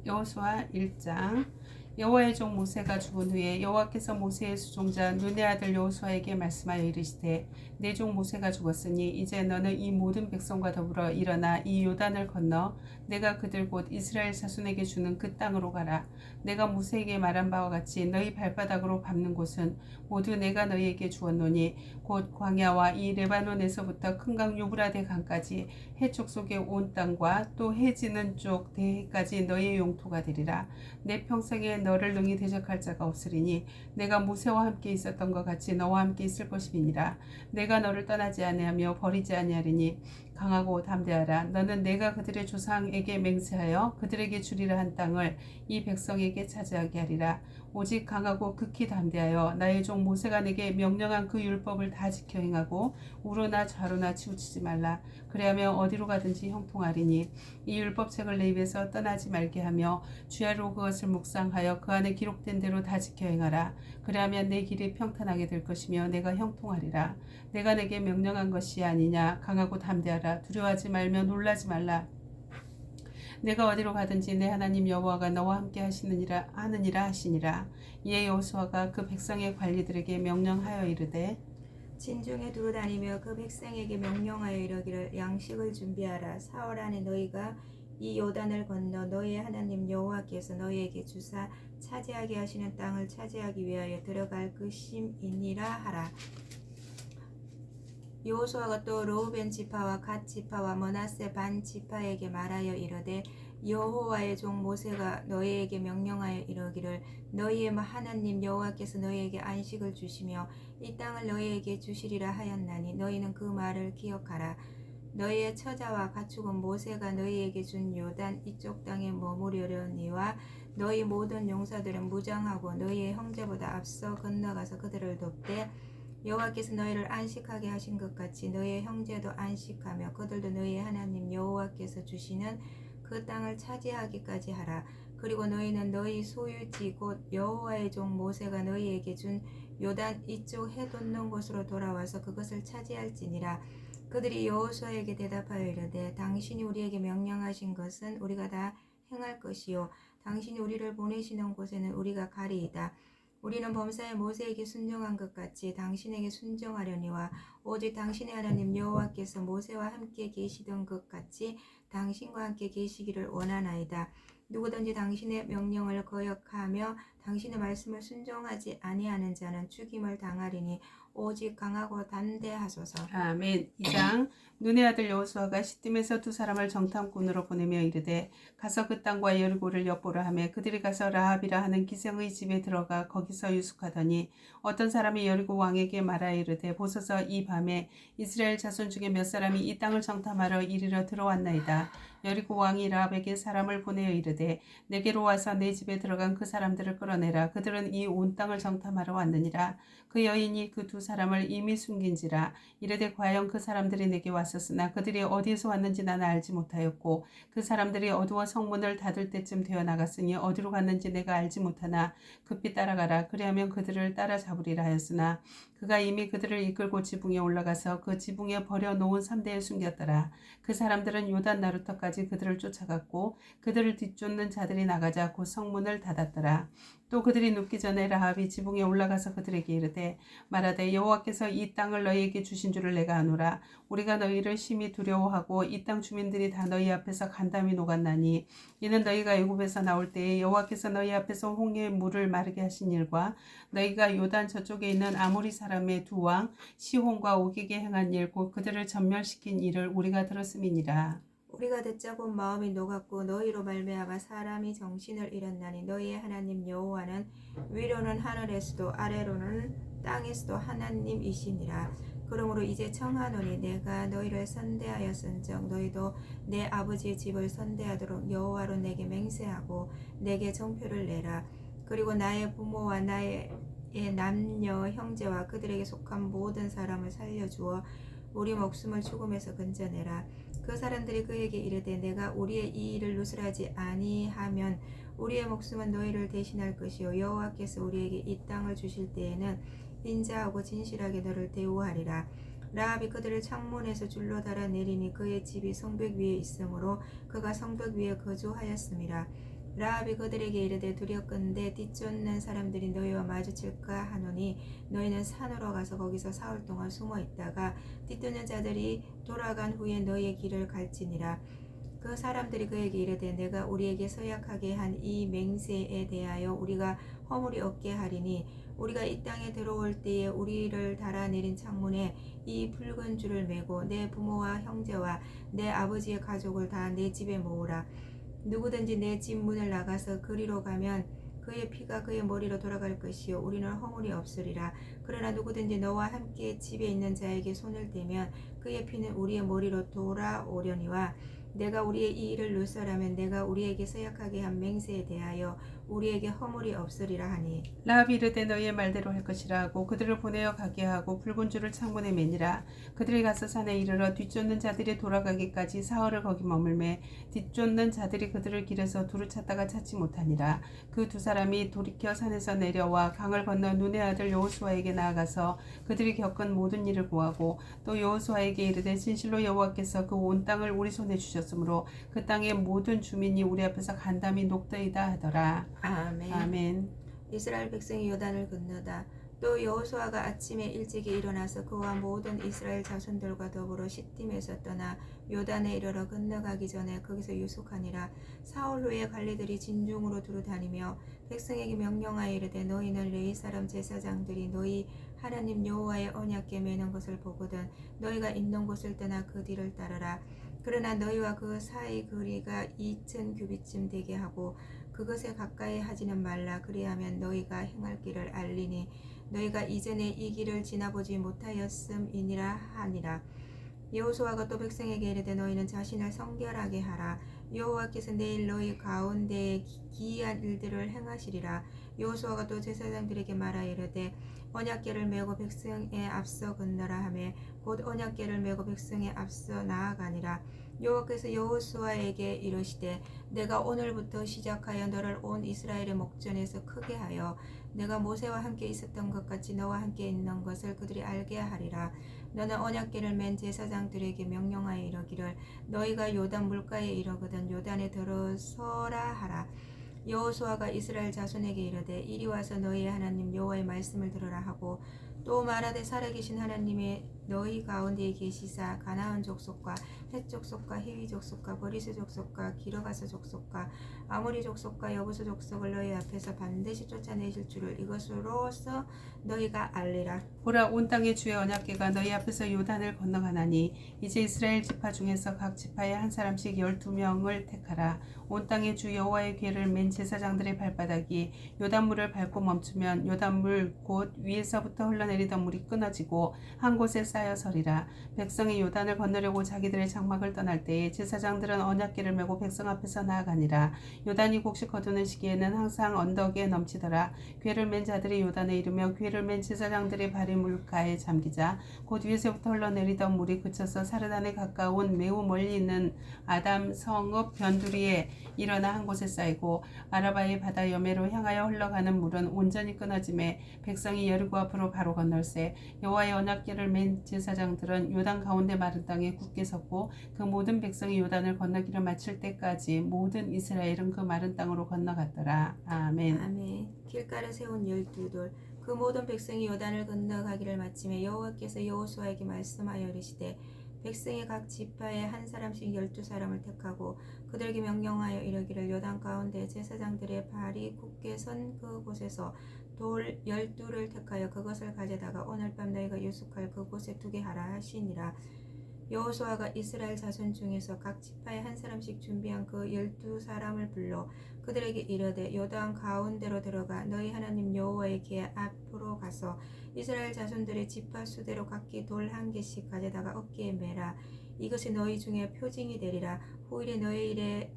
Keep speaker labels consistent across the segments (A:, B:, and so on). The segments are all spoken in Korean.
A: 여호수아 1장. 여호와의 종 모세가 죽은 후에 여호와께서 모세의 수종자 눈의 아들 여호수아에게 말씀하여 이르시되 내 종 모세가 죽었으니 이제 너는 이 모든 백성과 더불어 일어나 이 요단을 건너 내가 그들 곧 이스라엘 자손에게 주는 그 땅으로 가라. 내가 모세에게 말한 바와 같이 너희 발바닥으로 밟는 곳은 모두 내가 너희에게 주었노니 곧 광야와 이 레바논에서부터 큰 강 유브라데 강까지 해쪽 속의 온 땅과 또 해지는 쪽 대해까지 너희의 용토가 되리라. 내 평생에 너를 능히 대적할 자가 없으리니 내가 모세와 함께 있었던 것 같이 너와 함께 있을 것임이니라. 내가 너를 떠나지 아니하며 버리지 아니하리니 강하고 담대하라. 너는 내가 그들의 조상에게 맹세하여 그들에게 주리라 한 땅을 이 백성에게 차지하게 하리라. 오직 강하고 극히 담대하여 나의 종 모세가 내게 명령한 그 율법을 다 지켜 행하고 우로나 좌로나 치우치지 말라. 그리하면 어디로 가든지 형통하리니 이 율법책을 내 입에서 떠나지 말게 하며 주야로 그것을 묵상하여 그 안에 기록된 대로 다 지켜 행하라. 그리하면 내 길이 평탄하게 될 것이며 내가 형통하리라. 내가 내게 명령한 것이 아니냐. 강하고 담대하라. 두려워하지 말며 놀라지 말라. 내가 어디로 가든지 내 하나님 여호와가 너와 함께 하느니라 하시니라. 이에 여호수아가 그 백성의 관리들에게 명령하여 이르되
B: 진중에 두루 다니며 그 백성에게 명령하여 이르기를 양식을 준비하라. 사흘 안에 너희가 이 요단을 건너 너희의 하나님 여호와께서 너희에게 주사 차지하게 하시는 땅을 차지하기 위하여 들어갈 것임이니라 하라. 여호수아가 또 르우벤 지파와 갓 지파와 므낫세 반 지파에게 말하여 이르되 여호와의 종 모세가 너희에게 명령하여 이르기를 너희의 하나님 여호와께서 너희에게 안식을 주시며 이 땅을 너희에게 주시리라 하였나니 너희는 그 말을 기억하라. 너희의 처자와 가축은 모세가 너희에게 준 요단 이쪽 땅에 머무르려니와 너희 모든 용사들은 무장하고 너희의 형제보다 앞서 건너가서 그들을 돕되 여호와께서 너희를 안식하게 하신 것 같이 너희의 형제도 안식하며 그들도 너희의 하나님 여호와께서 주시는 그 땅을 차지하기까지 하라. 그리고 너희는 너희 소유지 곧 여호와의 종 모세가 너희에게 준 요단 이쪽 해 돋는 곳으로 돌아와서 그것을 차지할지니라. 그들이 여호수아에게 대답하여 이르되 당신이 우리에게 명령하신 것은 우리가 다 행할 것이요 당신이 우리를 보내시는 곳에는 우리가 가리이다. 우리는 범사에 모세에게 순종한 것 같이 당신에게 순종하려니와 오직 당신의 하나님 여호와께서 모세와 함께 계시던 것 같이 당신과 함께 계시기를 원하나이다. 누구든지 당신의 명령을 거역하며 당신의 말씀을 순종하지 아니하는 자는 죽임을 당하리니 오직 강하고 담대하소서.
A: 아멘. 2장. 눈의 아들 여호수아가 시딤에서 두 사람을 정탐꾼으로 보내며 이르되 가서 그 땅과 여리고를 엿보라 하며 그들이 가서 라합이라 하는 기생의 집에 들어가 거기서 유숙하더니 어떤 사람이 여리고 왕에게 말하여 이르되 보소서 이 밤에 이스라엘 자손 중에 몇 사람이 이 땅을 정탐하러 이리로 들어왔나이다. 여리고 왕이 라합에게 사람을 보내어 이르되 내게로 와서 내 집에 들어간 그 사람들을 끌어내라. 그들은 이 온 땅을 정탐하러 왔느니라. 그 여인이 그 두 사람을 이미 숨긴지라. 이르되 과연 그 사람들이 내게 왔었으나 그들이 어디에서 왔는지 나는 알지 못하였고 그 사람들이 어두워 성문을 닫을 때쯤 되어 나갔으니 어디로 갔는지 내가 알지 못하나 급히 따라가라. 그리하면 그들을 따라잡으리라 하였으나 그가 이미 그들을 이끌고 지붕에 올라가서 그 지붕에 버려놓은 삼대에 숨겼더라. 그 사람들은 요단 나루터까지 그들을 쫓아갔고 그들을 뒤쫓는 자들이 나가자 곧 성문을 닫았더라. 또 그들이 눕기 전에 라합이 지붕에 올라가서 그들에게 이르되 말하되 여호와께서 이 땅을 너희에게 주신 줄을 내가 아노라. 우리가 너희를 심히 두려워하고 이 땅 주민들이 다 너희 앞에서 간담이 녹았나니 이는 너희가 애굽에서 나올 때에 여호와께서 너희 앞에서 홍해의 물을 마르게 하신 일과 너희가 요단 저쪽에 있는 아모리 사람의 두 왕 시혼과 오기게 행한 일 곧 그들을 전멸시킨 일을 우리가 들었음이니라.
B: 우리가 듣자 곧 마음이 녹았고 너희로 말미암아 사람이 정신을 잃었나니 너희의 하나님 여호와는 위로는 하늘에서도 아래로는 땅에서도 하나님이시니라. 그러므로 이제 청하노니 내가 너희를 선대하였은즉 너희도 내 아버지의 집을 선대하도록 여호와로 내게 맹세하고 내게 정표를 내라. 그리고 나의 부모와 나의 남녀 형제와 그들에게 속한 모든 사람을 살려주어 우리 목숨을 죽음에서 건져내라. 그 사람들이 그에게 이르되 내가 우리의 이 일을 누설하지 아니하면 우리의 목숨은 너희를 대신할 것이요 여호와께서 우리에게 이 땅을 주실 때에는 인자하고 진실하게 너를 대우하리라. 라합이 그들을 창문에서 줄로 달아 내리니 그의 집이 성벽 위에 있으므로 그가 성벽 위에 거주하였음이라. 라합이 그들에게 이르되 두렵건대 뒤쫓는 사람들이 너희와 마주칠까 하노니 너희는 산으로 가서 거기서 사흘 동안 숨어 있다가 뒤쫓는 자들이 돌아간 후에 너희의 길을 갈지니라. 그 사람들이 그에게 이르되 내가 우리에게 서약하게 한 이 맹세에 대하여 우리가 허물이 없게 하리니 우리가 이 땅에 들어올 때에 우리를 달아내린 창문에 이 붉은 줄을 매고 내 부모와 형제와 내 아버지의 가족을 다 내 집에 모으라. 누구든지 내 집 문을 나가서 그리로 가면 그의 피가 그의 머리로 돌아갈 것이요 우리는 허물이 없으리라. 그러나 누구든지 너와 함께 집에 있는 자에게 손을 대면 그의 피는 우리의 머리로 돌아오려니와 내가 우리의 이 일을 누설하면 내가 우리에게 서약하게 한 맹세에 대하여 우리에게 허물이 없으리라 하니
A: 라합이 이르되 너희의 말대로 할 것이라 하고 그들을 보내어 가게 하고 붉은 줄을 창문에 매니라. 그들이 가서 산에 이르러 뒤쫓는 자들이 돌아가기까지 사흘을 거기 머물매 뒤쫓는 자들이 그들을 길에서 두루 찾다가 찾지 못하니라. 그 두 사람이 돌이켜 산에서 내려와 강을 건너 눈의 아들 여호수아에게 나아가서 그들이 겪은 모든 일을 고하고 또 여호수아에게 이르되 진실로 여호와께서 그 온 땅을 우리 손에 주셨으므로 그 땅의 모든 주민이 우리 앞에서 간담이 녹더이다 하더라.
B: 아멘.
A: 아멘.
B: 이스라엘 백성이 요단을 건너다. 또 여호수아가 아침에 일찍이 일어나서 그와 모든 이스라엘 자손들과 더불어 시팀에서 떠나 요단에 이르러 건너가기 전에 거기서 유숙하니라. 사흘 후에 관리들이 진중으로 두루 다니며 백성에게 명령하여 이르되 너희는 레위 사람 제사장들이 너희 하나님 여호와의 언약궤 매는 것을 보거든 너희가 있는 곳을 떠나 그 뒤를 따르라. 그러나 너희와 그 사이 거리가 2000규빗쯤 되게 하고 그것에 가까이 하지는 말라. 그리하면 너희가 행할 길을 알리니 너희가 이전에 이 길을 지나보지 못하였음이니라 하니라. 여호수아가 또 백성에게 이르되 너희는 자신을 성결하게 하라. 여호와께서 내일 너희 가운데에 기이한 일들을 행하시리라. 여호수아가 또 제사장들에게 말하여 이르되 언약궤를 메고 백성에 앞서 건너라 하매 곧 언약궤를 메고 백성에 앞서 나아가니라. 여호와께서 여호수아에게 이르시되 내가 오늘부터 시작하여 너를 온 이스라엘의 목전에서 크게 하여 내가 모세와 함께 있었던 것 같이 너와 함께 있는 것을 그들이 알게 하리라. 너는 언약궤를 맨 제사장들에게 명령하여 이르기를 너희가 요단 물가에 이르거든 요단에 들어서라 하라. 여호수아가 이스라엘 자손에게 이르되 이리 와서 너희의 하나님 여호와의 말씀을 들으라 하고 또 말하되 살아계신 하나님의 너희 가운데에 계시사 가나안 족속과 헷 족속과 히위 족속과 버리스 족속과 기르가스 족속과 아모리 족속과 여부스 족속을 너희 앞에서 반드시 쫓아내실 줄을 이것으로써 너희가 알리라.
A: 보라 온 땅의 주의 언약궤가 너희 앞에서 요단을 건너가나니 이제 이스라엘 지파 중에서 각 지파에 한 사람씩 12명을 택하라. 온 땅의 주 여호와의 궤를 맨 제사장들의 발바닥이 요단물을 밟고 멈추면 요단물 곧 위에서부터 흘러내리던 물이 끊어지고 한 곳에 쌓여 서리라. 백성이 요단을 건너려고 자기들의 장막을 떠날 때에 제사장들은 언약궤를 메고 백성 앞에서 나아가니라. 요단이 곡식 거두는 시기에는 항상 언덕에 넘치더라. 궤를 맨 자들이 요단에 이르며 궤를 맨 제사장들의 발이 물가에 잠기자 곧 위에서부터 흘러내리던 물이 그쳐서 사르단에 가까운 매우 멀리 있는 아담 성읍 변두리에 일어나 한 곳에 쌓이고 아라바의 바다 여매로 향하여 흘러가는 물은 온전히 끊어짐에 백성이 여리고 앞으로 바로 건널세. 여호와의 언약궤를 맨 제사장들은 요단 가운데 마른 땅에 굳게 섰고 그 모든 백성이 요단을 건너기를 마칠 때까지 모든 이스라엘은 그 마른 땅으로 건너갔더라. 아멘.
B: 아멘. 길가를 세운 12돌 그 모든 백성이 요단을 건너가기를 마침에 여호와께서 여호수아에게 말씀하여 이르시되 백성의 각 지파에 한 사람씩 12사람을 택하고 그들에게 명령하여 이르기를 요단 가운데 제사장들의 발이 굳게 선 그곳에서 돌 12를 택하여 그것을 가져다가 오늘 밤 너희가 유숙할 그곳에 두게 하라 하시니라. 여호수아가 이스라엘 자손 중에서 각 지파에 한 사람씩 준비한 그 12사람을 불러 그들에게 이르되 요단 가운데로 들어가 너희 하나님 여호와의 궤 앞으로 가서 이스라엘 자손들의 지파 수대로 각기 돌 한 개씩 가져다가 어깨에 매라. 이것이 너희 중에 표징이 되리라. 후일에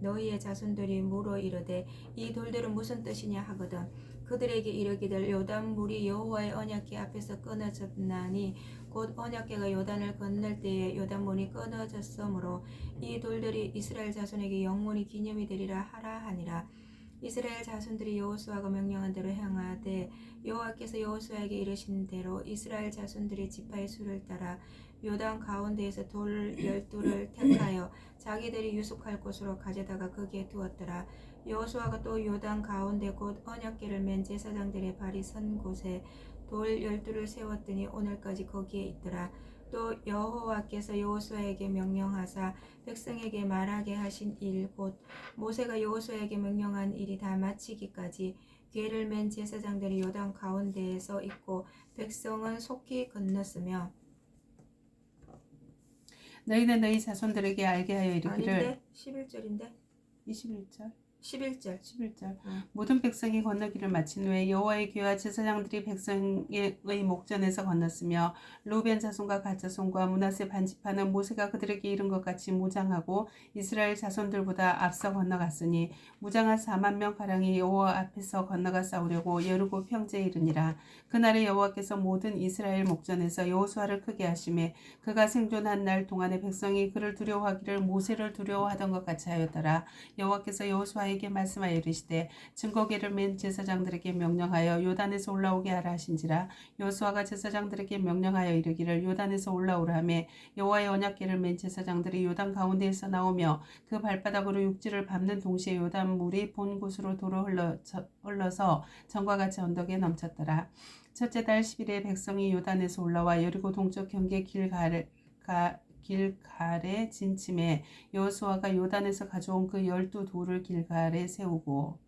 B: 너희의 자손들이 물어 이르되 이 돌들은 무슨 뜻이냐 하거든 그들에게 이르기를 요단 물이 여호와의 언약궤 앞에서 끊어졌나니 곧 언약궤가 요단을 건널 때에 요단 문이 끊어졌으므로 이 돌들이 이스라엘 자손에게 영원히 기념이 되리라 하라 하니라. 이스라엘 자손들이 여호수아가 명령한 대로 행하되 여호와께서 여호수아에게 이르신 대로 이스라엘 자손들이 지파의 수를 따라 요단 가운데에서 돌 12를 택하여 자기들이 유숙할 곳으로 가져다가 거기에 두었더라. 여호수아가 또 요단 가운데 곧 언약궤를 맨 제사장들의 발이 선 곳에 돌 12를 세웠더니 오늘까지 거기에 있더라. 또 여호와께서 여호수아에게 명령하사 백성에게 말하게 하신 일 곧 모세가 여호수아에게 명령한 일이 다 마치기까지 궤를 맨 제사장들이 요단 가운데에 서 있고 백성은 속히 건넜으며.
A: 너희는 너희 자손들에게 알게 하여 이르기를
B: 아닌데 11절인데
A: 21절
B: 11절
A: 11절
B: 응.
A: 모든 백성이 건너기를 마친 후에 여호와의 귀와 제사장들이 백성의 목전에서 건넜으며 루벤 자손과 갓 자손과 므낫세 반 지파는 모세가 그들에게 이른 것 같이 무장하고 이스라엘 자손들보다 앞서 건너갔으니 무장한 4만 명 가량이 여호와 앞에서 건너가 싸우려고 여리고 평지에 이르니라. 그날에 여호와께서 모든 이스라엘 목전에서 여호수아를 크게 하심에 그가 생존한 날 동안에 백성이 그를 두려워하기를 모세를 두려워하던 것 같이 하였더라. 여호와께서 여호수아에게 말씀하여 이르시되 증거궤를 맨 제사장들에게 명령하여 요단에서 올라오게 하라 하신지라. 여호수아가 제사장들에게 명령하여 이르기를 요단에서 올라오라 하매 여호와의 언약궤를 맨 제사장들이 요단 가운데에서 나오며 그 발바닥으로 육지를 밟는 동시에 요단 물이 본 곳으로 도로 흘러서 전과 같이 언덕에 넘쳤더라. 첫째 달 10일에 백성이 요단에서 올라와 여리고 동쪽 경계 길갈에 진침해 여호수아가 요단에서 가져온 그 12돌을 길갈에 세우고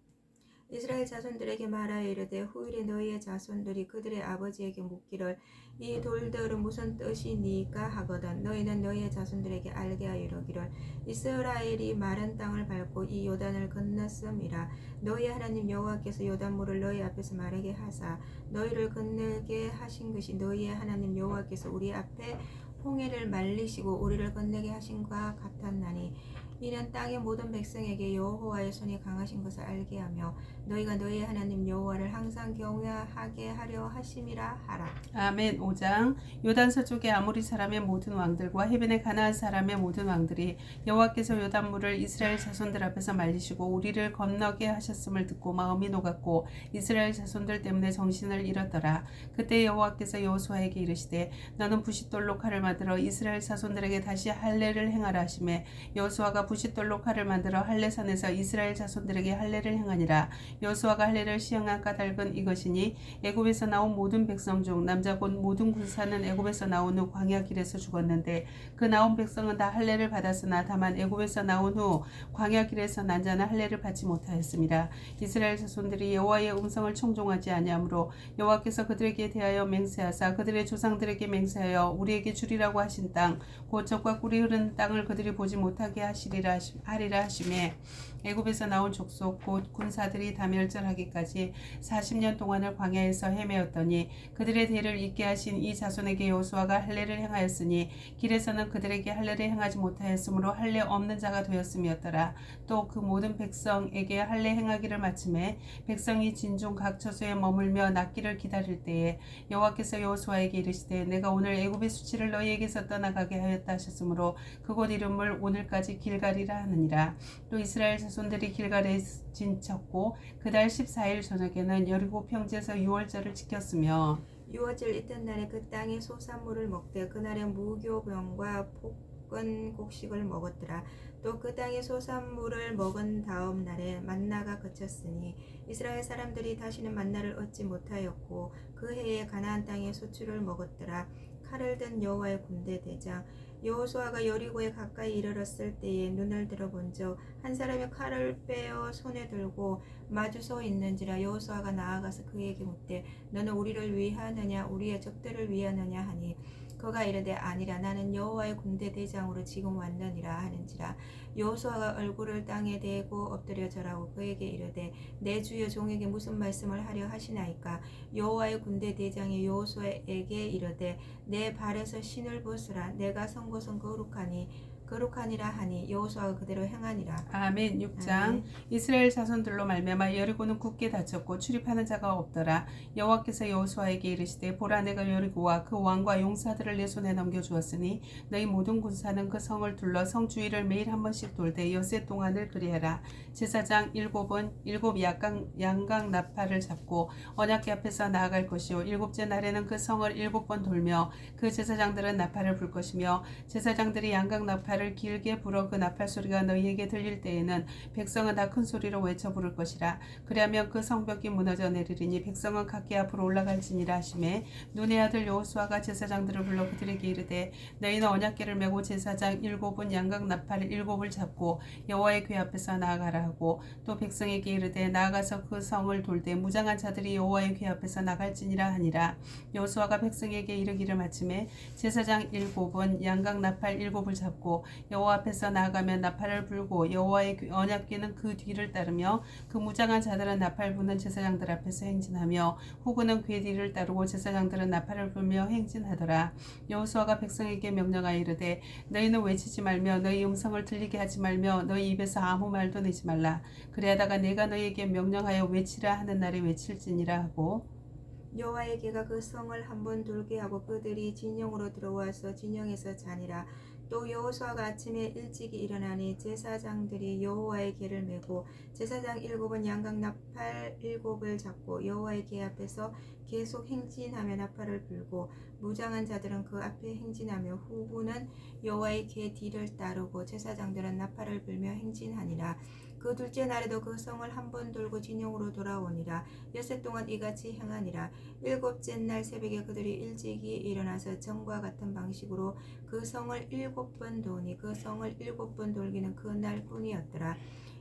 B: 이스라엘 자손들에게 말하여 이르되 후일에 너희의 자손들이 그들의 아버지에게 묻기를 이 돌들은 무슨 뜻이니까 하거든 너희는 너희의 자손들에게 알게 하여 이르기를 이스라엘이 마른 땅을 밟고 이 요단을 건넜음이라. 너희 하나님 여호와께서 요단물을 너희 앞에서 마르게 하사 너희를 건너게 하신 것이 너희의 하나님 여호와께서 우리 앞에 홍해를 말리시고 우리를 건너게 하신과 같았나니 이는 땅의 모든 백성에게 여호와의 손이 강하신 것을 알게 하며 너희가 너희 하나님 여호와를 항상 경외하게 하려 하심이라 하라.
A: 아멘. 5장 요단 서쪽의 아모리 사람의 모든 왕들과 해변의 가나안 사람의 모든 왕들이 여호와께서 요단물을 이스라엘 자손들 앞에서 말리시고 우리를 건너게 하셨음을 듣고 마음이 녹았고 이스라엘 자손들 때문에 정신을 잃었더라. 그때 여호와께서 여호수아에게 이르시되 너는 부싯돌로 칼을 만들어 이스라엘 자손들에게 다시 할례를 행하라 하시매 여호수아가 부싯돌로 칼을 만들어 할례산에서 이스라엘 자손들에게 할례를 행하니라. 여호수아가 할례를 시행한 까닭은 이것이니 애굽에서 나온 모든 백성 중 남자 곧 모든 군사는 애굽에서 나온 후 광야 길에서 죽었는데 그 나온 백성은 다 할례를 받았으나 다만 애굽에서 나온 후 광야 길에서 난 자는 할례를 받지 못하였습니다. 이스라엘 자손들이 여호와의 음성을 청종하지 아니하므로 여호와께서 그들에게 대하여 맹세하사 그들의 조상들에게 맹세하여 우리에게 주리라고 하신 땅 곧 젖과 꿀이 흐르는 땅을 그들이 보지 못하게 하리라 하시매 애굽에서 나온 족속 곧 군사들이 다 멸절하기까지 40년 동안을 광야에서 헤매었더니 그들의 대를 잇게 하신 이 자손에게 여호수아가 할례를 행하였으니 길에서는 그들에게 할례를 행하지 못하였으므로 할례 없는 자가 되었음이었더라. 또 그 모든 백성에게 할례 행하기를 마침에 백성이 진중 각 처소에 머물며 낫기를 기다릴 때에 여호와께서 여호수아에게 이르시되 내가 오늘 애굽의 수치를 너희에게서 떠나가게 하였다 하셨으므로 그곳 이름을 오늘까지 길갈이라 하느니라. 또 이스라엘 자손들이 길갈에 진쳤고 그달 14일 저녁에는 여리고 평지에서 유월절을 지켰으며
B: 유월절 이튿날에 그 땅의 소산물을 먹되 그날에 무교병과 볶은 곡식을 먹었더라. 또 그 땅의 소산물을 먹은 다음 날에 만나가 그쳤으니 이스라엘 사람들이 다시는 만나를 얻지 못하였고 그 해에 가나안 땅의 소출을 먹었더라. 칼을 든 여호와의 군대 대장 여호수아가 여리고에 가까이 이르렀을 때에 눈을 들어본즉 한 사람이 칼을 빼어 손에 들고 마주 서 있는지라. 여호수아가 나아가서 그에게 묻되 너는 우리를 위하느냐 우리의 적들을 위하느냐 하니 그가 이르되 아니라 나는 여호와의 군대 대장으로 지금 왔느니라 하는지라. 여호수아가 얼굴을 땅에 대고 엎드려 절하고 그에게 이르되 내 주여 종에게 무슨 말씀을 하려 하시나이까. 여호와의 군대 대장이 여호수아에게 이르되 내 발에서 신을 벗으라. 내가 선 곳은 거룩하니라 하니 여호수아가 그대로 행하니라.
A: 아멘. 6장
B: 아멘.
A: 이스라엘 자손들로 말미암아 여리고는 굳게 닫혔고 출입하는 자가 없더라. 여호와께서 여호수아에게 이르시되 보라 내가 여리고와 그 왕과 용사들을 내 손에 넘겨주었으니 너희 모든 군사는 그 성을 둘러 성 주위를 매일 한 번씩 돌되 엿새 동안을 그리하라. 제사장 7은 7 양각 나팔을 잡고 언약궤 앞에서 나아갈 것이요 일곱째 날에는 그 성을 7번 돌며 그 제사장들은 나팔을 불 것이며 제사장들이 양각 나팔을 나팔을 길게 불어 그 나팔 소리가 너희에게 들릴 때에는 백성은 다 큰 소리로 외쳐 부를 것이라. 그리하면 그 성벽이 무너져 내리리니 백성은 각기 앞으로 올라갈지니라 하시매 눈의 아들 여호수아가 제사장들을 불러 그들에게 이르되 너희는 언약궤를 메고 제사장 7은 양각 나팔 7을 잡고 여호와의 궤 앞에서 나아가라 하고 또 백성에게 이르되 나아가서 그 성을 돌되 무장한 자들이 여호와의 궤 앞에서 나갈지니라 하니라. 여호수아가 백성에게 이르기를 마침에 제사장 7은 양각 나팔 7을 잡고 여호와 앞에서 나아가면 나팔을 불고 여호와의 언약궤는 그 뒤를 따르며 그 무장한 자들은 나팔 부는 제사장들 앞에서 행진하며 후군은 궤 뒤를 따르고 제사장들은 나팔을 불며 행진하더라. 여호수아가 백성에게 명령하여 이르되 너희는 외치지 말며 너희 음성을 들리게 하지 말며 너희 입에서 아무 말도 내지 말라. 그리하다가 내가 너희에게 명령하여 외치라 하는 날에 외칠지니라 하고
B: 여호와의 궤가 그 성을 한번 돌게 하고 그들이 진영으로 들어와서 진영에서 자니라. 또 여호수아가 아침에 일찍이 일어나니 제사장들이 여호와의 궤를 메고 제사장 7은 양각 나팔 7을 잡고 여호와의 궤 앞에서 계속 행진하며 나팔을 불고 무장한 자들은 그 앞에 행진하며 후군은 여호와의 궤 뒤를 따르고 제사장들은 나팔을 불며 행진하니라. 그 둘째 날에도 그 성을 한번 돌고 진영으로 돌아오니라. 엿새 동안 이같이 행하니라. 7째 날 새벽에 그들이 일찍이 일어나서 전과 같은 방식으로 그 성을 7번 도니 그 성을 7번 돌기는 그날 뿐이었더라.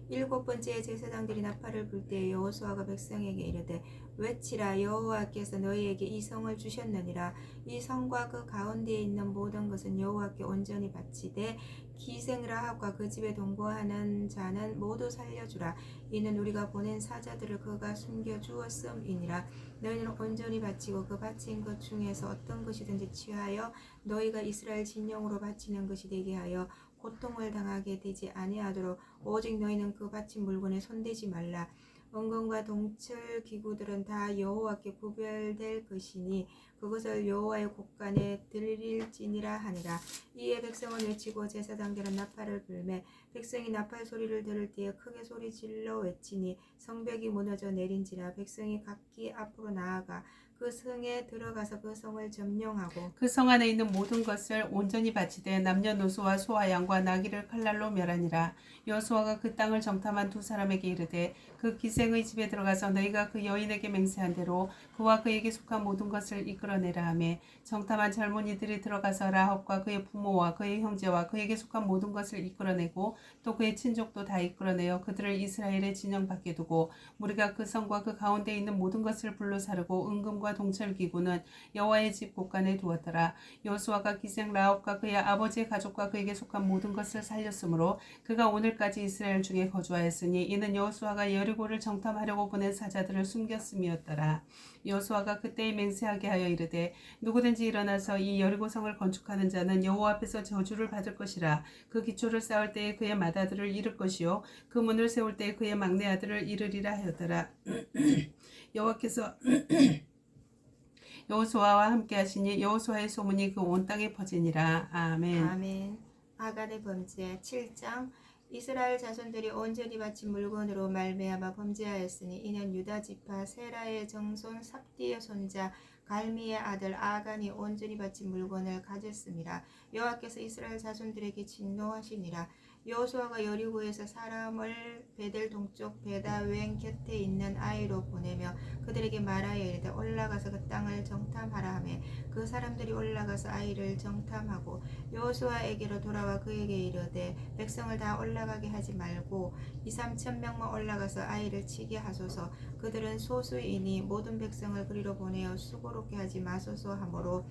B: 7번째에 제사장들이 나팔을 불 때 여호수아가 백성에게 이르되 외치라. 여호와께서 너희에게 이 성을 주셨느니라. 이 성과 그 가운데에 있는 모든 것은 여호와께 온전히 바치되 기생라합과 그 집에 동거하는 자는 모두 살려주라. 이는 우리가 보낸 사자들을 그가 숨겨주었음이니라. 너희는 온전히 바치고 그 바친 것 중에서 어떤 것이든지 취하여 너희가 이스라엘 진영으로 바치는 것이 되게 하여 고통을 당하게 되지 아니하도록 오직 너희는 그 바친 물건에 손대지 말라. 은금과 동철 기구들은 다 여호와께 구별될 것이니 그것을 여호와의 곳간에 드릴지니라 하니라. 이에 백성은 외치고 제사장들은 나팔을 불매 백성이 나팔 소리를 들을 때에 크게 소리 질러 외치니 성벽이 무너져 내린지라. 백성이 각기 앞으로 나아가 그 성에 들어가서 그 성을 점령하고
A: 그 성 안에 있는 모든 것을 온전히 바치되 남녀노소와 소와 양과 나귀를 칼날로 멸하니라. 여호수아가 그 땅을 정탐한 두 사람에게 이르되 그 기생의 집에 들어가서 너희가 그 여인에게 맹세한 대로 그와 그에게 속한 모든 것을 이끌어내라 하며 정탐한 젊은이들이 들어가서 라합과 그의 부모와 그의 형제와 그에게 속한 모든 것을 이끌어내고 또 그의 친족도 다 이끌어내어 그들을 이스라엘의 진영 밖에 두고 무리가 그 성과 그 가운데 있는 모든 것을 불로 사르고 은금과 동철 기구는 여호와의 집 곳간에 두었더라. 여호수아가 기생 라합과 그의 아버지의 가족과 그에게 속한 모든 것을 살렸으므로 그가 오늘까지 이스라엘 중에 거주하였으니 이는 여호수아가 여리고를 정탐하려고 보낸 사자들을 숨겼음이었더라. 여호수아가 그때에 맹세하게 하여 이르되 누구든지 일어나서 이 여리고 성을 건축하는 자는 여호와 앞에서 저주를 받을 것이라. 그 기초를 쌓을 때에 그의 맏아들을 잃을 것이요 그 문을 세울 때에 그의 막내 아들을 잃으리라 하였더라. 여호와께서 여호수아와 함께 하시니 여호수아의 소문이 그 온 땅에 퍼지니라. 아멘.
B: 아멘. 아간의 범죄 7장. 이스라엘 자손들이 온전히 바친 물건으로 말미암아 범죄하였으니 이는 유다 지파 세라의 정손 삽디의 손자 갈미의 아들 아간이 온전히 바친 물건을 가졌음이라. 여호와께서 이스라엘 자손들에게 진노하시니라. 여호수아가 여리고에서 사람을 베델 동쪽 베다웬 곁에 있는 아이로 보내며 그들에게 말하여 이르되 올라가서 그 땅을 정탐하라 하며 그 사람들이 올라가서 아이를 정탐하고 여호수아에게로 돌아와 그에게 이르되 백성을 다 올라가게 하지 말고 2-3천 명만 올라가서 아이를 치게 하소서. 그들은 소수이니 모든 백성을 그리로 보내어 수고롭게 하지 마소서 하므로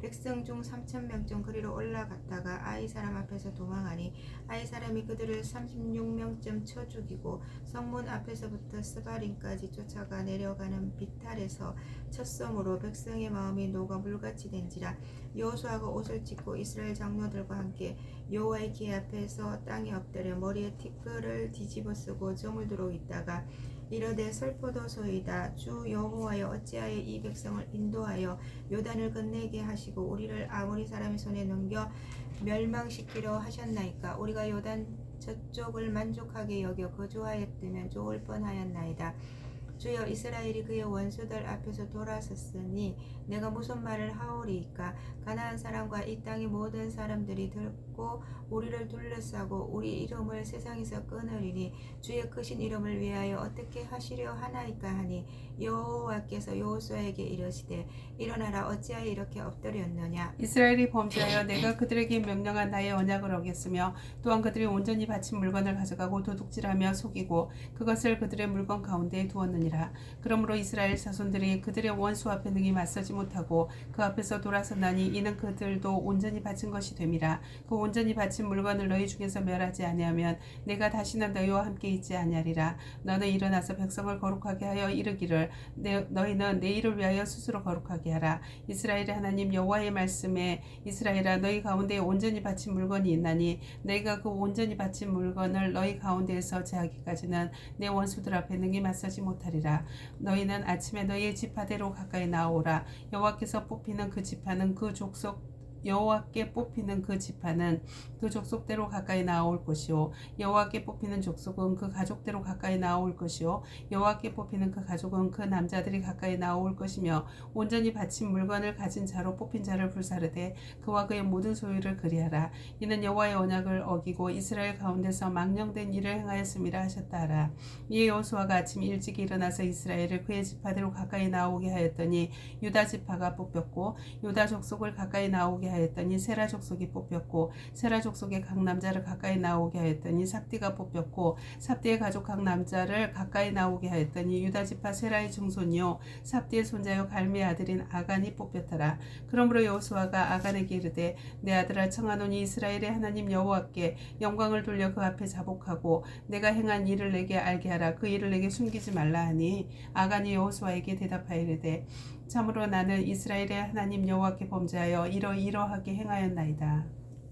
B: 백성 중 3천 명쯤 그리로 올라갔다가 아이 사람 앞에서 도망하니 아이 사람이 그들을 36명쯤 쳐 죽이고 성문 앞에서부터 스바림까지 쫓아가 내려가는 비탈에서 쳤으므로 백성의 마음이 녹아 물같이 된지라. 여호수아가 옷을 찢고 이스라엘 장로들과 함께 여호와의 궤 앞에서 땅에 엎드려 머리에 티끌을 뒤집어 쓰고 저물도록 있다가 이르되 슬프도소이다. 주 여호와여 어찌하여 이 백성을 인도하여 요단을 건너게 하시고 우리를 아모리 사람의 손에 넘겨 멸망시키려 하셨나이까. 우리가 요단 저쪽을 만족하게 여겨 거주하였으면 좋을 뻔하였나이다. 주여 이스라엘이 그의 원수들 앞에서 돌아섰으니 내가 무슨 말을 하오리이까. 가나안 사람과 이 땅의 모든 사람들이 듣고 우리를 둘러싸고 우리 이름을 세상에서 끊으리니 주의 크신 이름을 위하여 어떻게 하시려 하나이까 하니 여호와께서 여호수아에게 이르시되 일어나라 어찌하여 이렇게 엎드렸느냐.
A: 이스라엘이 범죄하여 내가 그들에게 명령한 나의 언약을 어겼으며 또한 그들이 온전히 바친 물건을 가져가고 도둑질하며 속이고 그것을 그들의 물건 가운데에 두었느니라. 그러므로 이스라엘 자손들이 그들의 원수 앞에 능히 맞서지 못하고 그 앞에서 돌아섰나니 이는 그들도 온전히 바친 것이 됨이라. 그 온전히 바친 물건을 너희 중에서 멸하지 아니하면 내가 다시는 너희와 함께 있지 아니하리라. 너는 일어나서 백성을 거룩하게 하여 이르기를 너희는 내 일을 위하여 스스로 거룩하게 하라. 이스라엘의 하나님 여호와의 말씀에 이스라엘아 너희 가운데에 온전히 바친 물건이 있나니 너희가 그 온전히 바친 물건을 너희 가운데에서 제하기까지는 내 원수들 앞에 능히 맞서지 못하리라. 너희는 아침에 너희의 지파대로 가까이 나오라. 여호와께서 뽑히는 그 지파는 그 족속 여호와께 뽑히는 그 지파는 그 족속대로 가까이 나올 것이요 여호와께 뽑히는 족속은 그 가족대로 가까이 나올 것이요 여호와께 뽑히는 그 가족은 그 남자들이 가까이 나올 것이며 온전히 바친 물건을 가진 자로 뽑힌 자를 불사르되 그와 그의 모든 소유를 그리하라. 이는 여호와의 언약을 어기고 이스라엘 가운데서 망령된 일을 행하였음이라 하셨다 하라. 이에 여호수아가 아침 일찍 일어나서 이스라엘을 그의 지파대로 가까이 나오게 하였더니 유다 지파가 뽑혔고 유다 족속을 가까이 나오게 하였더니 세라 족속이 뽑혔고 세라 족속의 각 남자를 가까이 나오게 하였더니 삽디가 뽑혔고 삽디의 가족 각 남자를 가까이 나오게 하였더니 유다 지파 세라의 증손이요 삽디의 손자요 갈미의 아들인 아간이 뽑혔더라. 그러므로 여호수아가 아간에게 이르되 내 아들아 청하노니 이스라엘의 하나님 여호와께 영광을 돌려 그 앞에 자복하고 내가 행한 일을 내게 알게 하라. 그 일을 내게 숨기지 말라 하니 아간이 여호수아에게 대답하여 이르되 참으로 나는 이스라엘의 하나님 여호와께 범죄하여 이러이러하게 행하였나이다.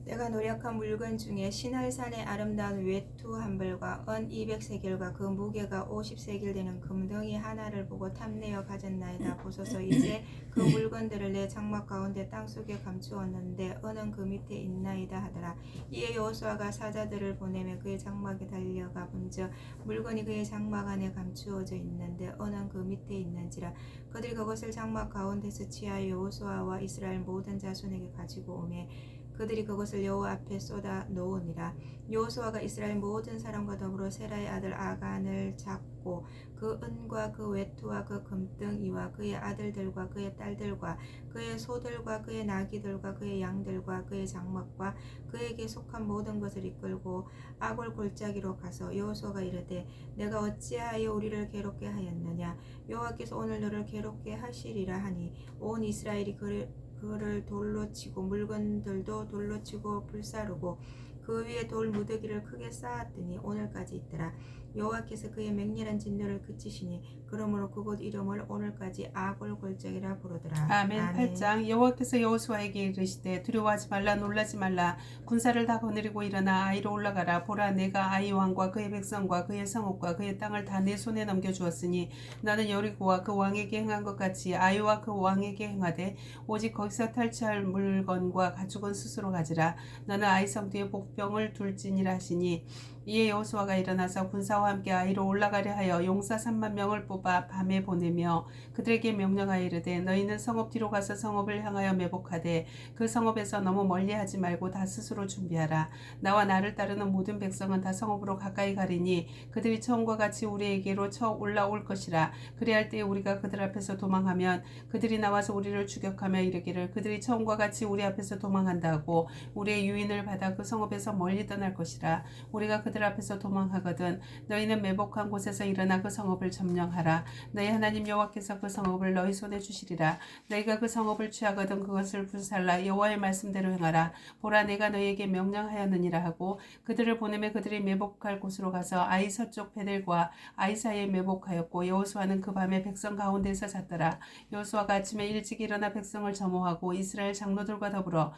B: 내가 노력한 물건 중에 신할산의 아름다운 외투 한 벌과 은 200세겔과 그 무게가 50세겔 되는 금덩이 하나를 보고 탐내어 가졌나이다. 보소서 이제 그 물건들을 내 장막 가운데 땅속에 감추었는데 은은 그 밑에 있나이다 하더라. 이에 여호수아가 사자들을 보내며 그의 장막에 달려가 본즉 물건이 그의 장막 안에 감추어져 있는데 은은 그 밑에 있는지라. 그들이 그것을 장막 가운데서 취하여 여호수아와 이스라엘 모든 자손에게 가지고 오매 그들이 그것을 여호와 앞에 쏟아 놓으니라. 여호수아가 이스라엘 모든 사람과 더불어 세라의 아들 아간을 잡고 그 은과 그 외투와 그 금덩이와 그의 아들들과 그의 딸들과 그의 소들과 그의 나귀들과 그의 양들과 그의 장막과 그에게 속한 모든 것을 이끌고 아골 골짜기로 가서 여호수아가 이르되 내가 어찌하여 우리를 괴롭게 하였느냐. 여호와께서 오늘 너를 괴롭게 하시리라 하니 온 이스라엘이 그를 돌로 치고 물건들도 돌로 치고 불사르고 그 위에 돌 무더기를 크게 쌓았더니 오늘까지 있더라. 여호와께서 그의 맹렬한 진노를 그치시니 그러므로 그곳 이름을 오늘까지 아골 골짜기라 부르더라.
A: 아멘. 8장 여호와께서 여호수아에게 이르시되 두려워하지 말라 놀라지 말라 군사를 다 거느리고 일어나 아이로 올라가라. 보라 내가 아이 왕과 그의 백성과 그의 성읍과 그의 땅을 다 내 손에 넘겨주었으니 나는 여리고와 그 왕에게 행한 것 같이 아이와 그 왕에게 행하되 오직 거기서 탈취할 물건과 가축은 스스로 가지라. 너는 아이 성 뒤에 복병을 둘지니라 하시니 이에 여호수아가 일어나서 군사와 함께 아이로 올라가려 하여 용사 3만 명을 뽑아 밤에 보내며 그들에게 명령하여 이르되 너희는 성읍 뒤로 가서 성읍을 향하여 매복하되 그 성읍에서 너무 멀리하지 말고 다 스스로 준비하라. 나와 나를 따르는 모든 백성은 다 성읍으로 가까이 가리니 그들이 처음과 같이 우리에게로 쳐 올라올 것이라. 그리할 때에 우리가 그들 앞에서 도망하면 그들이 나와서 우리를 추격하며 이르기를 그들이 처음과 같이 우리 앞에서 도망한다 하고 우리의 유인을 받아 그 성읍에서 멀리 떠날 것이라. 우리가 그들 앞에서 도망하거든 너희는 매복한 곳에서 일어나 그 성읍을 점령하라. 너희 하나님 여호와께서 그 성읍을 너희 손에 주시리라. 너희가 그 성읍을 취하거든 그것을 불살라 여호와의 말씀대로 행하라. 보라 내가 너희에게 명령하였느니라 하고 그들을 보내며 그들이 매복할 곳으로 가서 아이 서쪽 베델과 아이 사이에 매복하였고 여호수아는 그 밤에 백성 가운데서 잤더라. 여호수아가 아침에 일찍 일어나 백성을 점호하고 이스라엘 장로들과 더불어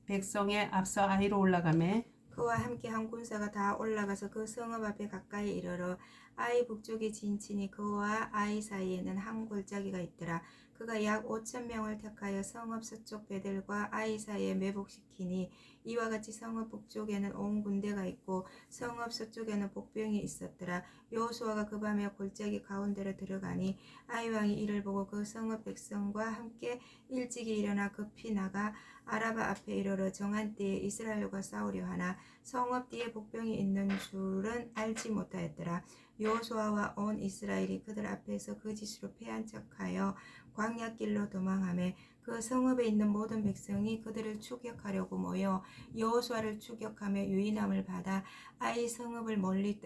A: 백성에 앞서 아이로 올라가매
B: 그와 함께 한 군사가 다 올라가서 그 성읍 앞에 가까이 이르러 아이 북쪽에 진치니 그와 아이 사이에는 한 골짜기가 있더라. 그가 약 5,000명을 택하여 성읍 서쪽 배들과 아이 사이에 매복시키니 이와 같이 성읍 북쪽에는 온 군대가 있고 성읍 서쪽에는 복병이 있었더라. 여호수아가 그 밤에 골짜기 가운데로 들어가니 아이 왕이 이를 보고 그 성읍 백성과 함께 일찍이 일어나 급히 나가 아라바 앞에 이르러 정한 때에 이스라엘과 싸우려 하나 성읍 뒤에 복병이 있는 줄은 알지 못하였더라. 여호수아와 온 이스라엘이 그들 앞에서 거짓으로 패한 척하여 광야길로 도망하매 그 성읍에 있는 모든 백성이 그들을 추격하려고 모여 여호수아를 추격하며 유인함을 받아 아이 성읍을 멀리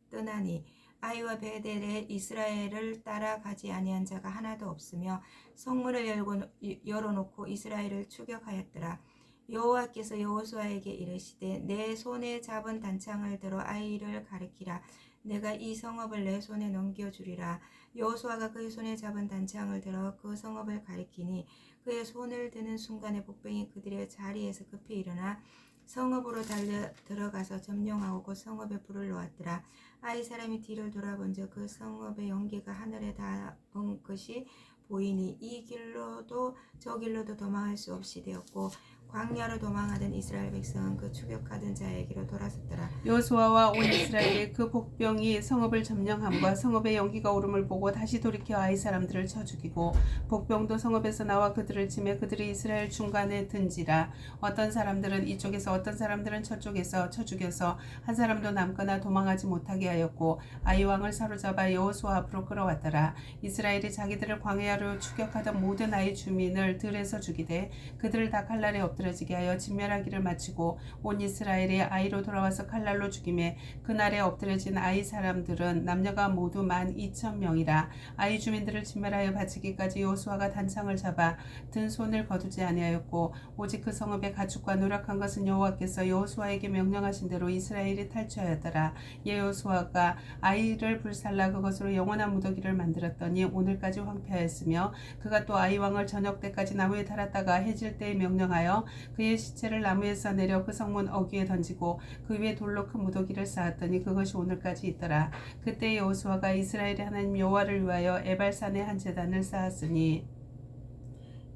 B: 떠나니 아이와 베델에 이스라엘을 따라가지 아니한 자가 하나도 없으며 성문을 열어놓고 이스라엘을 추격하였더라. 여호와께서 여호수아에게 이르시되 내 손에 잡은 단창을 들어 아이를 가리키라. 내가 이 성읍을 내 손에 넘겨주리라. 여호수아가 그의 손에 잡은 단창을 들어 그 성읍을 가리키니 그의 손을 드는 순간에 복병이 그들의 자리에서 급히 일어나 성읍으로 달려 들어가서 점령하고 그 성읍에 불을 놓았더라. 아이 사람이 뒤를 돌아본즉 그 성읍의 연기가 하늘에 닿은 것이 보이니 이 길로도 저 길로도 도망할 수 없이 되었고 광야로 도망하던 이스라엘 백성은 그 추격하던 자에게로 돌아섰더라.
A: 여호수아와 온 이스라엘의 그 복병이 성읍을 점령함과 성읍의 연기가 오름을 보고 다시 돌이켜 아이 사람들을 쳐 죽이고 복병도 성읍에서 나와 그들을 치매 그들이 이스라엘 중간에 든지라. 어떤 사람들은 이쪽에서 어떤 사람들은 저쪽에서 쳐 죽여서 한 사람도 남거나 도망하지 못하게 하였고 아이 왕을 사로잡아 여호수아 앞으로 끌어왔더라. 이스라엘이 자기들을 광야로 추격하던 모든 아이 주민을 들에서 죽이되 그들을 다 칼날에 엎드려지게 하여 진멸하기를 마치고 온 이스라엘이 아이로 돌아와서 칼날로 죽임에 그날에 엎드려진 아이 사람들은 남녀가 모두 12,000명이라. 아이 주민들을 진멸하여 바치기까지 여호수아가 단창을 잡아 든 손을 거두지 아니하였고 오직 그 성읍의 가축과 노력한 것은 여호와께서 여호수아에게 명령하신 대로 이스라엘이 탈취하였더라. 여호수아가 아이를 불살라 그것으로 영원한 무더기를 만들었더니 오늘까지 황폐하였으며 그가 또 아이 왕을 저녁 때까지 나무에 달았다가 해질 때에 명령하여 그의 시체를 나무에서 내려 그 성문 어귀에 던지고 그 위에 돌로 큰 무더기를 쌓았더니 그것이 오늘까지 있더라. 그때 여호수아가 이스라엘의 하나님 여호와를 위하여 에발산에 한 제단을 쌓았으니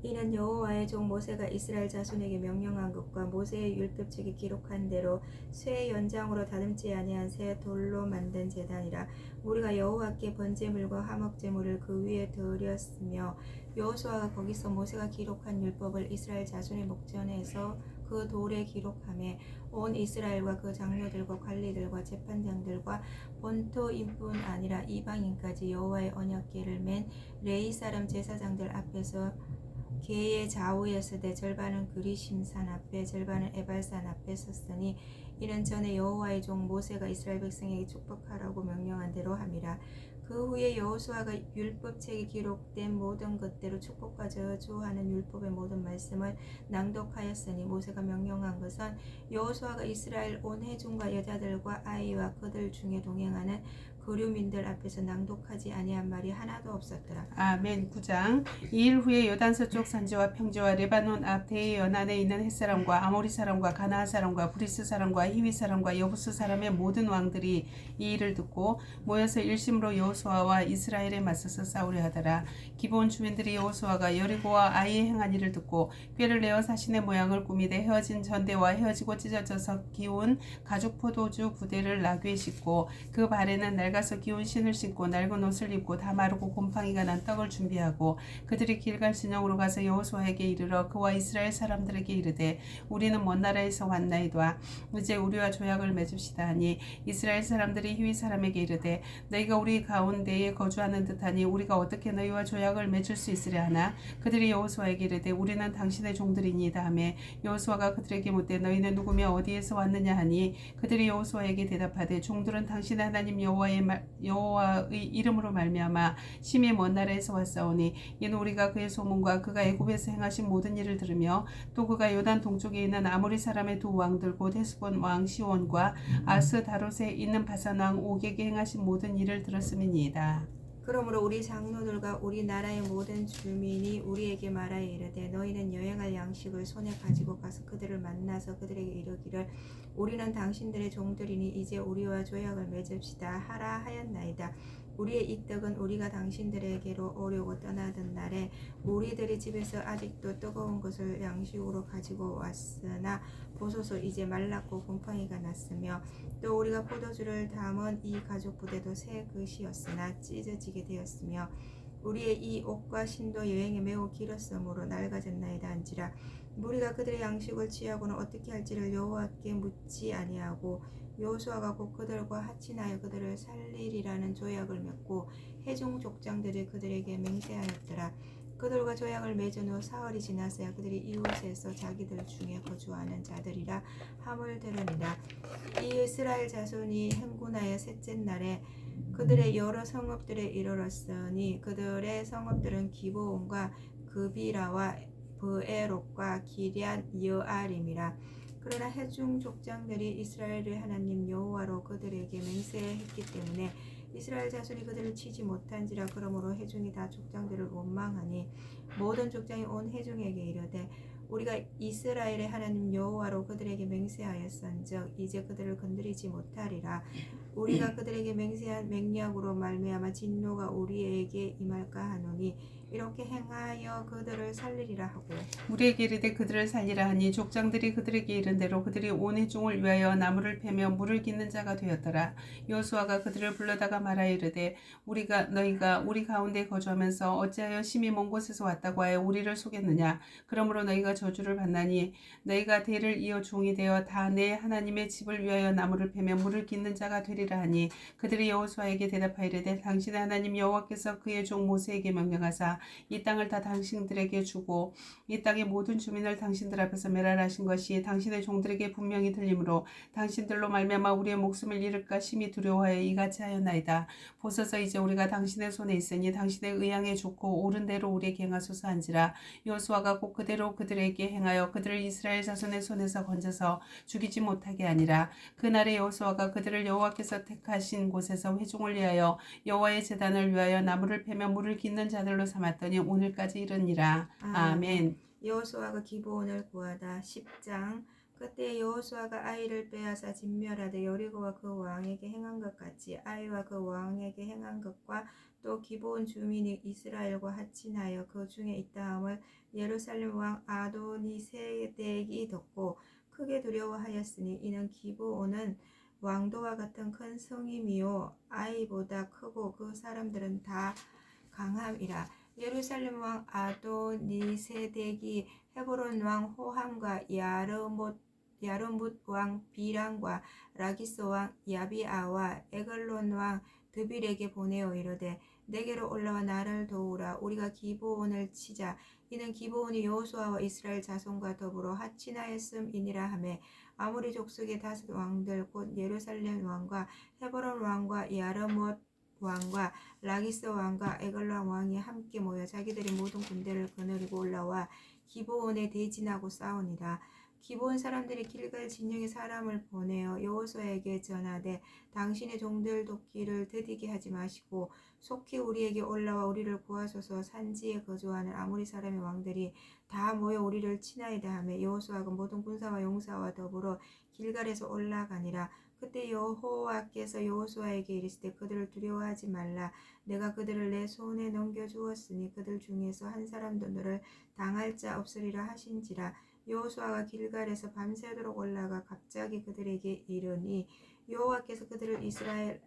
B: 이는 여호와의 종 모세가 이스라엘 자손에게 명령한 것과 모세의 율법책에 기록한 대로 쇠 연장으로 다듬지 아니한 새 돌로 만든 제단이라. 우리가 여호와께 번제물과 화목제물을 그 위에 드렸으며 여호수아가 거기서 모세가 기록한 율법을 이스라엘 자손의 목전에서 그 돌에 기록하며 온 이스라엘과 그 장로들과 관리들과 재판장들과 본토인뿐 아니라 이방인까지 여호와의 언약궤를 맨 레위 사람 제사장들 앞에서 계의 좌우에 서되 절반은 그리심산 앞에 절반은 에발산 앞에 섰으니 이는 전에 여호와의 종 모세가 이스라엘 백성에게 축복하라고 명령한 대로 함이라. 그 후에 여호수아가 율법책에 기록된 모든 것대로 축복과 저주하는 율법의 모든 말씀을 낭독하였으니 모세가 명령한 것은 여호수아가 이스라엘 온 회중과 여자들과 아이와 그들 중에 동행하는 거류민들 앞에서 낭독하지 아니한 말이 하나도 없었더라.
A: 아멘. 9장. 이일 후에 요단 서쪽 산지와 평지와 레바논 앞 대의 연안에 있는 햇사람과 아모리 사람과 가나안 사람과 브리스 사람과 히위 사람과 여부스 사람의 모든 왕들이 이 일을 듣고 모여서 일심으로 여호수아와 이스라엘에 맞서서 싸우려 하더라. 기브온 주민들이 여호수아가 여리고와 아이의 행한 일을 듣고 꾀를 내어 사신의 모양을 꾸미되 헤어진 전대와 헤어지고 찢어져서 기운 가죽 포도주 부대를 나귀에 싣고 그 발에는 낡아서 기운 신을 신고 낡은 옷을 입고 다 마르고 곰팡이가 난 떡을 준비하고 그들이 길갈 진영으로 가서 여호수아에게 이르러 그와 이스라엘 사람들에게 이르되 우리는 먼 나라에서 왔나이다. 이제 우리와 조약을 맺읍시다 하니 이스라엘 사람들이 히위 사람에게 이르되 너희가 우리 가운데에 거주하는 듯하니 우리가 어떻게 너희와 조약을 맺을 수 있으랴 하나 그들이 여호수아에게 이르되 우리는 당신의 종들이니이다 하며 여호수아가 그들에게 묻되 너희는 누구며 어디에서 왔느냐 하니 그들이 여호수아에게 대답하되 종들은 당신의 하나님 여호와의 이름으로 말미암아 심히 먼 나라에서 왔사오니 이는 우리가 그의 소문과 그가 애굽에서 행하신 모든 일을 들으며 또 그가 요단 동쪽에 있는 아모리 사람의 두 왕들 곧 헤스본 왕 시온과 아스다롯에 있는 바산 왕 옥에게 행하신 모든 일을 들었음이니이다.
B: 그러므로 우리 장로들과 우리 나라의 모든 주민이 우리에게 말하여 이르되 너희는 여행할 양식을 손에 가지고 가서 그들을 만나서 그들에게 이르기를 우리는 당신들의 종들이니 이제 우리와 조약을 맺읍시다 하라 하였나이다. 우리의 이 떡은 우리가 당신들에게로 오려고 떠나던 날에 우리들의 집에서 아직도 뜨거운 것을 양식으로 가지고 왔으나 보소서 이제 말랐고 곰팡이가 났으며 또 우리가 포도주를 담은 이 가죽 부대도 새 것이었으나 찢어지게 되었으며 우리의 이 옷과 신도 여행이 매우 길었으므로 낡아졌나이다 한지라. 우리가 그들의 양식을 취하고는 어떻게 할지를 여호와께 묻지 아니하고 여호수아가 곧 그들과 합친하여 그들을 살리리라는 조약을 맺고 회중 족장들이 그들에게 맹세하였더라. 그들과 조약을 맺은 후 사흘이 지났어야 그들이 이웃에서 자기들 중에 거주하는 자들이라 함을 들으니라. 이 이스라엘 자손이 행군하여 셋째 날에 그들의 여러 성읍들에 이르렀으니 그들의 성읍들은 기브온과 그비라와 브에롯과 기럇 여아림이라. 그러나 회중 족장들이 이스라엘의 하나님 여호와로 그들에게 맹세했기 때문에 이스라엘 자손이 그들을 치지 못한지라. 그러므로 회중이 다 족장들을 원망하니 모든 족장이 온 회중에게 이르되 우리가 이스라엘의 하나님 여호와로 그들에게 맹세하였은즉 이제 그들을 건드리지 못하리라. 우리가 그들에게 맹세한 맹약으로 말미암아 진노가 우리에게 임할까 하노니 이렇게 행하여 그들을 살리리라 하고
A: 우리에게 이르되 그들을 살리라 하니 족장들이 그들에게 이른 대로 그들이 온 회중을 위하여 나무를 패며 물을 깃는 자가 되었더라. 여호수아가 그들을 불러다가 말하여 이르되 너희가 우리 가운데 거주하면서 어찌하여 심히 먼 곳에서 왔다고 하여 우리를 속였느냐. 그러므로 너희가 저주를 받나니 너희가 대를 이어 종이 되어 다 내 하나님의 집을 위하여 나무를 패며 물을 깃는 자가 되리라 하니 그들이 여호수아에게 대답하이르되 당신의 하나님 여호와께서 그의 종 모세에게 명령하사 이 땅을 다 당신들에게 주고 이 땅의 모든 주민을 당신들 앞에서 멸하라신 것이 당신의 종들에게 분명히 들리므로 당신들로 말미암아 우리의 목숨을 잃을까 심히 두려워하여 이같이 하였나이다. 보소서 이제 우리가 당신의 손에 있으니 당신의 의향에 좋고 옳은 대로 우리에게 행하소서 한지라. 여호수아가 곧 그대로 그들에게 행하여 그들을 이스라엘 자손의 손에서 건져서 죽이지 못하게 하니라. 그날에 여호수아가 그들을 여호와께서 택하신 곳에서 회중을 위하여 여호와의 제단을 위하여 나무를 패며 물을 깃는 자들로 삼았더니 오늘까지 이르니라. 아멘.
B: 여호수아가 기브온을 구하다. 10장. 그때 여호수아가 아이를 빼앗아 진멸하되 여리고와 그 왕에게 행한 것 같이 아이와 그 왕에게 행한 것과 또 기브온 주민이 이스라엘과 합친하여 그 중에 있다함을 예루살렘 왕 아도니세덱이 듣고 크게 두려워하였으니 이는 기브온은 왕도와 같은 큰 성임이요 아이보다 크고 그 사람들은 다 강함이라. 예루살렘 왕 아도니세덱이 헤브론 왕 호함과 야르뭇 왕 비랑과 라기스 왕 야비아와 에글론 왕 드빌에게 보내어 이르되 내게로 올라와 나를 도우라. 우리가 기브온을 치자. 이는 기브온이 여호수아와 이스라엘 자손과 더불어 합친하였음이니라 하매 아모리 족속의 다섯 왕들 곧 예루살렘 왕과 헤브론 왕과 야르뭇 왕과 라기스 왕과 에글론 왕이 함께 모여 자기들의 모든 군대를 거느리고 올라와 기브온에 대진하고 싸우니라. 기브온 사람들이 길갈 진영에 사람을 보내어 여호수아에게 전하되 당신의 종들 돕기를 더디게 하지 마시고 속히 우리에게 올라와 우리를 구하소서. 산지에 거주하는 아모리 사람의 왕들이 다 모여 우리를 치나이다 하며 여호수아가 모든 군사와 용사와 더불어 길갈에서 올라가니라. 그때 여호와께서 여호수아에게 이르시되 그들을 두려워하지 말라. 내가 그들을 내 손에 넘겨주었으니 그들 중에서 한 사람도 너를 당할 자 없으리라 하신지라. 여호수아가 길갈에서 밤새도록 올라가 갑자기 그들에게 이르니 여호와께서 그들을 이스라엘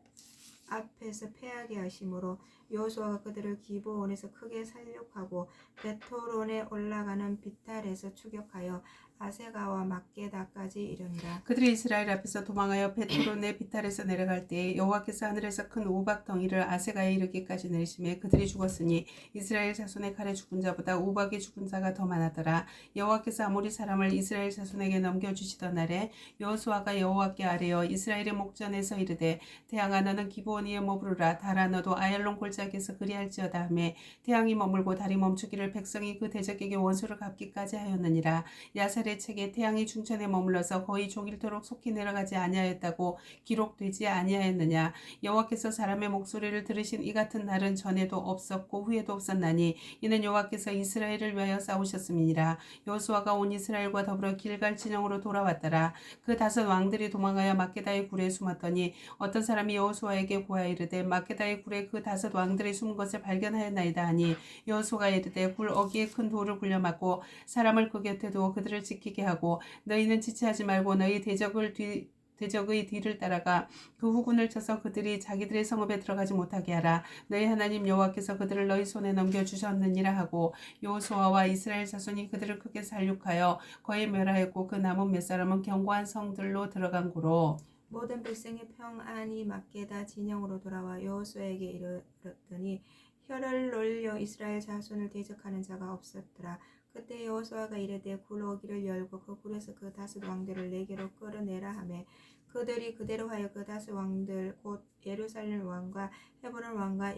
B: 앞에서 패하게 하심으로 여호수아가 그들을 기브온에서 크게 살육하고 베토론에 올라가는 비탈에서 추격하여 아세가와 막게다까지 이르니라.
A: 그들이 이스라엘 앞에서 도망하여 베토론의 비탈에서 내려갈 때에 여호와께서 하늘에서 큰 우박 덩이를 아세가에 이르기까지 내리심에 그들이 죽었으니 이스라엘 자손의 칼에 죽은 자보다 우박에 죽은 자가 더 많았더라. 여호와께서 아모리 사람을 이스라엘 자손에게 넘겨주시던 날에 여호수아가 여호와께 아뢰어 이스라엘의 목전에서 이르되 태양아 너는 기브온 위에 머무르라. 달아 너도 아얄론 골짜기에서 그리할지어다 하매 태양이 머물고 달이 멈추기를 백성이 그 대적에게 원수를 갚기까지 하였느니라. 야살의 사무엘의 책에 태양이 중천에 머물러서 거의 종일토록 속히 내려가지 아니하였다고 기록되지 아니하였느냐. 여호와께서 사람의 목소리를 들으신 이 같은 날은 전에도 없었고 후에도 없었나니 이는 여호와께서 이스라엘을 위하여 싸우셨음이니라. 여호수아가 온 이스라엘과 더불어 길갈 진영으로 돌아왔더라. 그 다섯 왕들이 도망하여 막게다의 굴에 숨었더니 어떤 사람이 여호수아에게 고하여 이르되 막게다의 굴에 그 다섯 왕들이 숨은 것을 발견하였나이다 하니 여호수아가 이르되 굴 어귀에 큰 돌을 굴려막고 사람을 그 곁에 두어 그들을 지키게 하고 너희는 지체하지 말고 너희 대적의 뒤를 따라가 그 후군을 쳐서 그들이 자기들의 성읍에 들어가지 못하게 하라. 너희 하나님 여호와께서 그들을 너희 손에 넘겨주셨느니라 하고 여호수아와 이스라엘 자손이 그들을 크게 살육하여 거의 멸하였고 그 남은 몇 사람은 견고한 성들로 들어간 고로
B: 모든 백성이 평안히 막게다 진영으로 돌아와 여호수아에게 이르렀더니 혀를 놀려 이스라엘 자손을 대적하는 자가 없었더라. 그때 여호수아가 이르되 굴 어귀를 열고 그 굴에서 그 다섯 왕들을 내게로 끌어내라 하매 그들이 그대로 하여 그 다섯 왕들 곧 예루살렘 왕과 헤브론 왕과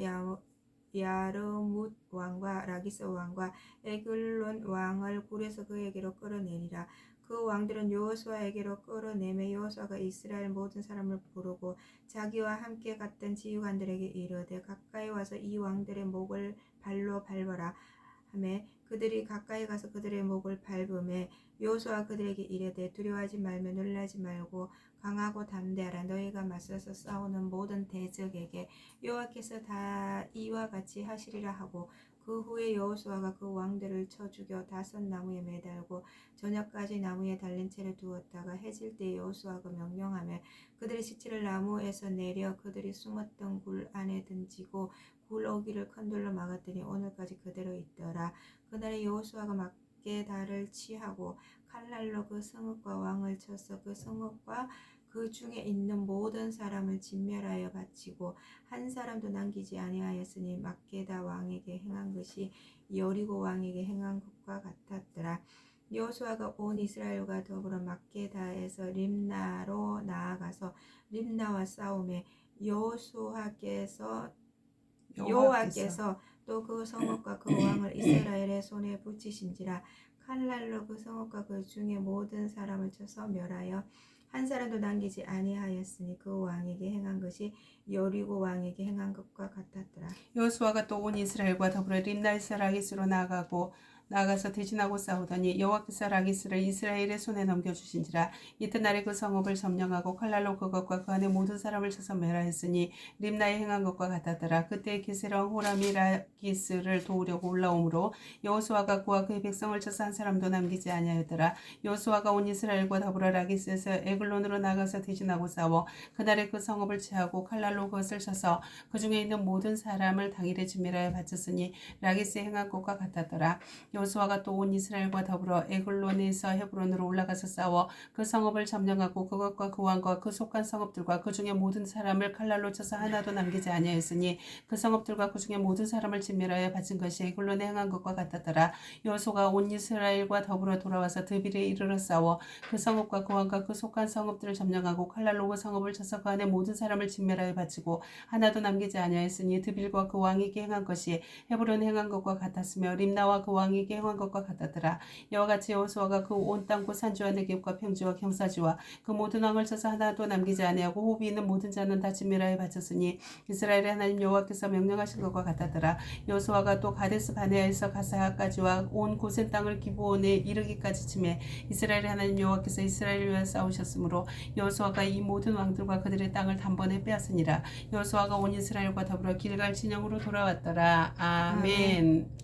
B: 야르뭇 왕과 라기스 왕과 에글론 왕을 굴에서 그에게로 끌어내니라. 그 왕들은 여호수아에게로 끌어내매 여호수아가 이스라엘 모든 사람을 부르고 자기와 함께 갔던 지휘관들에게 이르되 가까이 와서 이 왕들의 목을 발로 밟아라 하매 그들이 가까이 가서 그들의 목을 밟음에 여호수아가 그들에게 이르되 두려워하지 말며 놀라지 말고 강하고 담대하라. 너희가 맞서서 싸우는 모든 대적에게 여호와께서 다 이와 같이 하시리라 하고 그 후에 여호수아가 그 왕들을 쳐 죽여 다섯 나무에 매달고 저녁까지 나무에 달린 채로 두었다가 해질 때 여호수아가 명령하며 그들의 시체를 나무에서 내려 그들이 숨었던 굴 안에 던지고 굴 어귀를 큰 돌로 막았더니 오늘까지 그대로 있더라. 그날에 여호수아가 막게다를 치하고 칼날로 그 성읍과 왕을 쳐서 그 성읍과 그 중에 있는 모든 사람을 진멸하여 바치고 한 사람도 남기지 아니하였으니 막게다 왕에게 행한 것이 여리고 왕에게 행한 것과 같았더라. 여호수아가 온 이스라엘과 더불어 막게다에서 림나로 나아가서 림나와 싸움에 여호와께서 또 그 성읍과 그 왕을 이스라엘의 손에 붙이신지라. 칼날로 그 성읍과 그 중에 모든 사람을 쳐서 멸하여 한 사람도 남기지 아니하였으니 그 왕에게 행한 것이 여리고 왕에게 행한 것과 같았더라.
A: 여호수아가 또 온 이스라엘과 더불어 림나에서 라기스로 나아가서 대진하고 싸우더니 여호와께서 라기스를 이스라엘의 손에 넘겨주신지라. 이튿날에 그 성읍을 점령하고 칼날로 그것과 그 안에 모든 사람을 쳐서 멸하였으니 림나에 행한 것과 같았더라. 그때 게세랑 호람이 라기스를 도우려고 올라오므로 여호수아가 그와 그의 백성을 쳐서 한 사람도 남기지 아니하였더라. 여호수아가 온 이스라엘과 더불어 라기스에서 에글론으로 나가서 대진하고 싸워 그날에 그 성읍을 취하고 칼날로 그것을 쳐서 그 중에 있는 모든 사람을 당일에 진멸하여 바쳤으니 라기스에 행한 것과 같았더라. 여호수아가 또 온 이스라엘과 더불어 에글론에서 헤브론으로 올라가서 싸워 그 성읍을 점령하고 그것과 그 왕과 그 속한 성읍들과 그 중에 모든 사람을 칼날로 쳐서 하나도 남기지 아니하였으니 그 성읍들과 그 중에 모든 사람을 진멸하여 바친 것이 에글론에 행한 것과 같았더라. 여호수아가 온 이스라엘과 더불어 돌아와서 드빌에 이르러 싸워 그 성읍과 그 왕과 그 속한 성읍들을 점령하고 칼날로 그 성읍을 쳐서 그 안에 모든 사람을 진멸하여 바치고 하나도 남기지 아니하였으니 드빌과 그 왕에게 행한 것이 헤브론에 행한 것과 같았으며 림나와 그 왕에게 행한 것과 같았더라. 이와 같이 여호수아가 그 온 땅 곧 산지와 네겝과 평지와 경사지와 그 모든 왕을 쳐서 하나도 남기지 아니하고 호흡이 있는 모든 자는 다 진멸하여 바쳤으니 이스라엘의 하나님 여호와께서 명령하신 것과 같았더라. 여호수아가 또 가데스 바네아에서 가사까지와 온 고센 땅을 기브온에 이르기까지 치매 이스라엘의 하나님 여호와께서 이스라엘을 위하여 싸우셨으므로 여호수아가 이 모든 왕들과 그들의 땅을 단번에 빼앗으니라. 여호수아가 온 이스라엘과 더불어 길갈 진영으로 돌아왔더라. 아멘.